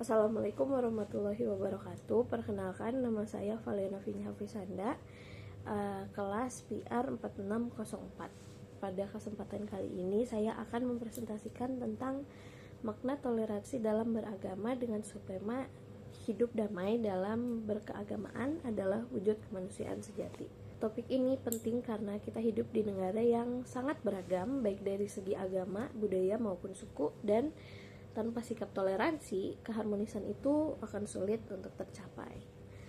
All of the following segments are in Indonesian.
Assalamualaikum warahmatullahi wabarakatuh. Perkenalkan, nama saya Valiana Vinya Hafizanda, kelas PR 4604. Pada kesempatan kali ini saya akan mempresentasikan tentang makna toleransi dalam beragama dengan subtema hidup damai dalam berkeagamaan adalah wujud kemanusiaan sejati. Topik ini penting karena kita hidup di negara yang sangat beragam, baik dari segi agama, budaya maupun suku, dan tanpa sikap toleransi, keharmonisan itu akan sulit untuk tercapai.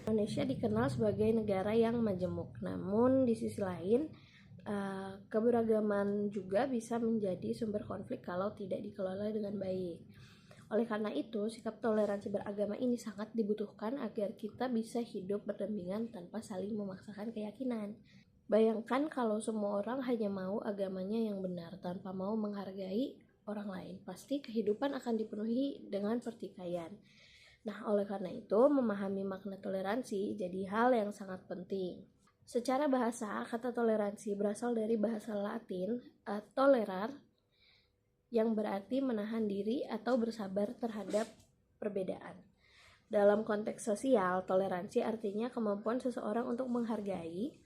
Indonesia dikenal sebagai negara yang majemuk, namun di sisi lain, keberagaman juga bisa menjadi sumber konflik kalau tidak dikelola dengan baik. Oleh karena itu, sikap toleransi beragama ini sangat dibutuhkan agar kita bisa hidup berdampingan tanpa saling memaksakan keyakinan. Bayangkan kalau semua orang hanya mau agamanya yang benar tanpa mau menghargai orang lain, pasti kehidupan akan dipenuhi dengan pertikaian. Nah, oleh karena itu, memahami makna toleransi jadi hal yang sangat penting. Secara bahasa, kata toleransi berasal dari bahasa Latin tolerar, yang berarti menahan diri atau bersabar terhadap perbedaan. Dalam konteks sosial, toleransi artinya kemampuan seseorang untuk menghargai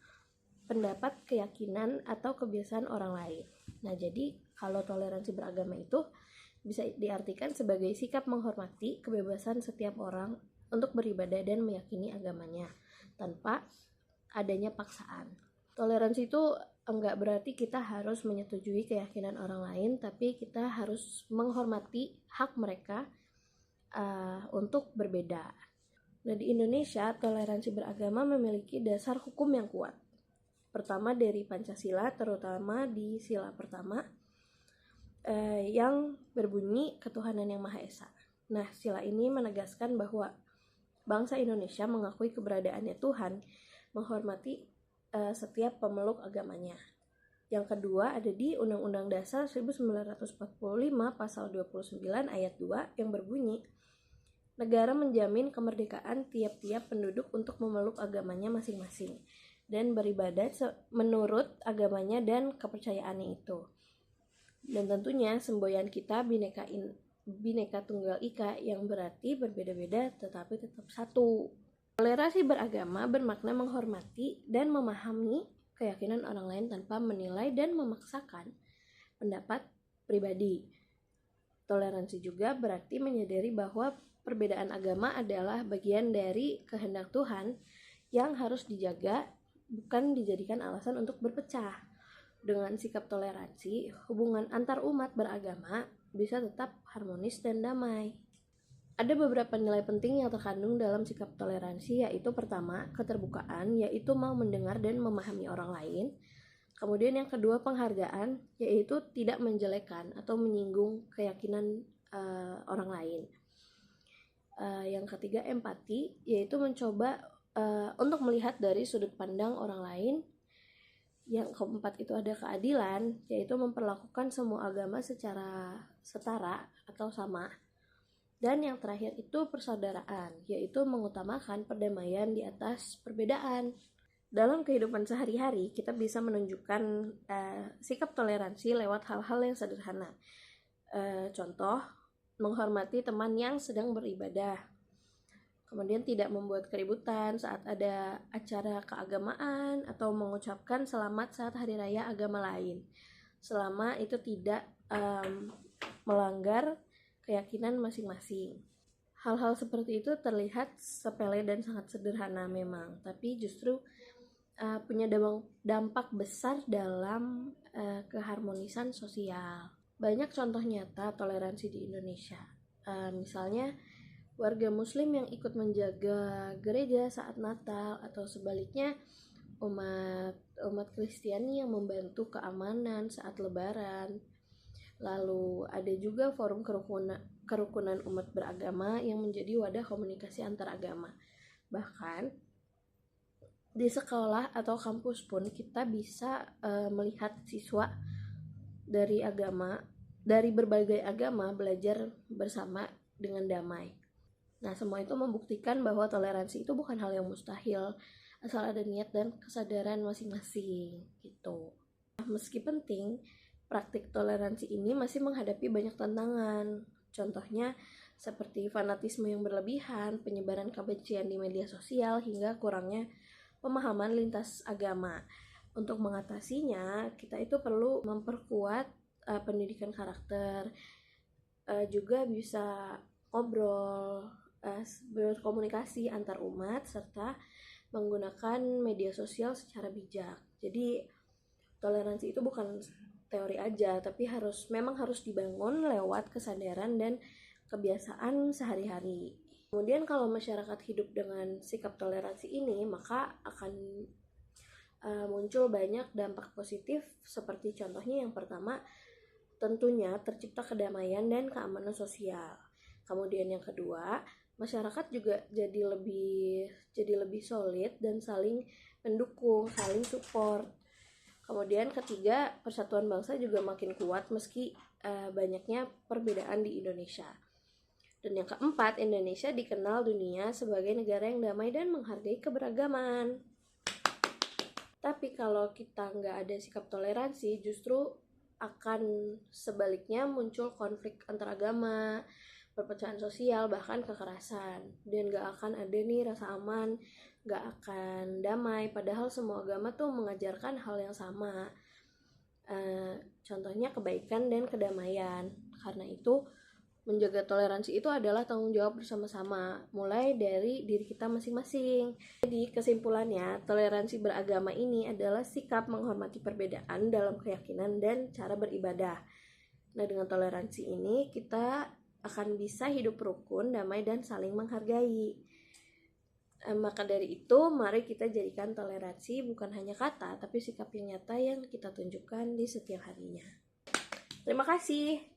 pendapat, keyakinan, atau kebiasaan orang lain. Nah, jadi kalau toleransi beragama itu bisa diartikan sebagai sikap menghormati kebebasan setiap orang untuk beribadah dan meyakini agamanya tanpa adanya paksaan. Toleransi itu enggak berarti kita harus menyetujui keyakinan orang lain, tapi kita harus menghormati hak mereka untuk berbeda. Nah, di Indonesia, toleransi beragama memiliki dasar hukum yang kuat. Pertama dari Pancasila, terutama di sila pertama yang berbunyi ketuhanan yang Maha Esa. Nah, sila ini menegaskan bahwa bangsa Indonesia mengakui keberadaannya Tuhan, menghormati setiap pemeluk agamanya. Yang kedua ada di Undang-Undang Dasar 1945 pasal 29 ayat 2 yang berbunyi, negara menjamin kemerdekaan tiap-tiap penduduk untuk memeluk agamanya masing-masing dan beribadah menurut agamanya dan kepercayaannya itu. Dan tentunya semboyan kita Bhinneka Tunggal Ika, yang berarti berbeda-beda tetapi tetap satu. Toleransi beragama bermakna menghormati dan memahami keyakinan orang lain tanpa menilai dan memaksakan pendapat pribadi. Toleransi juga berarti menyadari bahwa perbedaan agama adalah bagian dari kehendak Tuhan yang harus dijaga, bukan dijadikan alasan untuk berpecah. Dengan sikap toleransi, hubungan antar umat beragama bisa tetap harmonis dan damai. Ada beberapa nilai penting yang terkandung dalam sikap toleransi, yaitu pertama, keterbukaan, yaitu mau mendengar dan memahami orang lain. Kemudian yang kedua, penghargaan, yaitu tidak menjelekkan atau menyinggung keyakinan orang lain. Yang ketiga, empati, yaitu mencoba untuk melihat dari sudut pandang orang lain. Yang keempat itu ada keadilan, yaitu memperlakukan semua agama secara setara atau sama. Dan yang terakhir itu persaudaraan, yaitu mengutamakan perdamaian di atas perbedaan. Dalam kehidupan sehari-hari, kita bisa menunjukkan sikap toleransi lewat hal-hal yang sederhana. Contoh, menghormati teman yang sedang beribadah. Kemudian tidak membuat keributan saat ada acara keagamaan atau mengucapkan selamat saat hari raya agama lain, selama itu tidak melanggar keyakinan masing-masing. Hal-hal seperti itu terlihat sepele dan sangat sederhana memang, tapi justru punya dampak besar dalam keharmonisan sosial. Banyak contoh nyata toleransi di Indonesia. Misalnya warga muslim yang ikut menjaga gereja saat Natal, atau sebaliknya umat Kristiani yang membantu keamanan saat Lebaran. Lalu ada juga forum kerukunan umat beragama yang menjadi wadah komunikasi antar agama. Bahkan di sekolah atau kampus pun kita bisa melihat siswa dari berbagai agama belajar bersama dengan damai. Nah, semua itu membuktikan bahwa toleransi itu bukan hal yang mustahil, asal ada niat dan kesadaran masing-masing gitu. Nah, meski penting, praktik toleransi ini masih menghadapi banyak tantangan. Contohnya seperti fanatisme yang berlebihan, penyebaran kebencian di media sosial, hingga kurangnya pemahaman lintas agama. Untuk mengatasinya, kita itu perlu memperkuat pendidikan karakter, juga bisa ngobrol, berkomunikasi antar umat, serta menggunakan media sosial secara bijak. Jadi toleransi itu bukan teori aja, tapi memang harus dibangun lewat kesadaran dan kebiasaan sehari-hari. Kemudian kalau masyarakat hidup dengan sikap toleransi ini, maka akan muncul banyak dampak positif, seperti contohnya yang pertama, tentunya tercipta kedamaian dan keamanan sosial. Kemudian yang kedua, masyarakat juga jadi lebih solid dan saling mendukung, saling support. Kemudian ketiga, persatuan bangsa juga makin kuat meski banyaknya perbedaan di Indonesia. Dan yang keempat, Indonesia dikenal dunia sebagai negara yang damai dan menghargai keberagaman. Tapi kalau kita nggak ada sikap toleransi, justru akan sebaliknya muncul konflik antar agama, perpecahan sosial, bahkan kekerasan. Dan gak akan ada nih rasa aman, gak akan damai, padahal semua agama tuh mengajarkan hal yang sama, contohnya kebaikan dan kedamaian. Karena itu menjaga toleransi itu adalah tanggung jawab bersama-sama, mulai dari diri kita masing-masing. Jadi kesimpulannya, toleransi beragama ini adalah sikap menghormati perbedaan dalam keyakinan dan cara beribadah. Nah, dengan toleransi ini kita akan bisa hidup rukun, damai, dan saling menghargai. Maka dari itu, mari kita jadikan toleransi bukan hanya kata, tapi sikap yang nyata yang kita tunjukkan di setiap harinya. Terima kasih.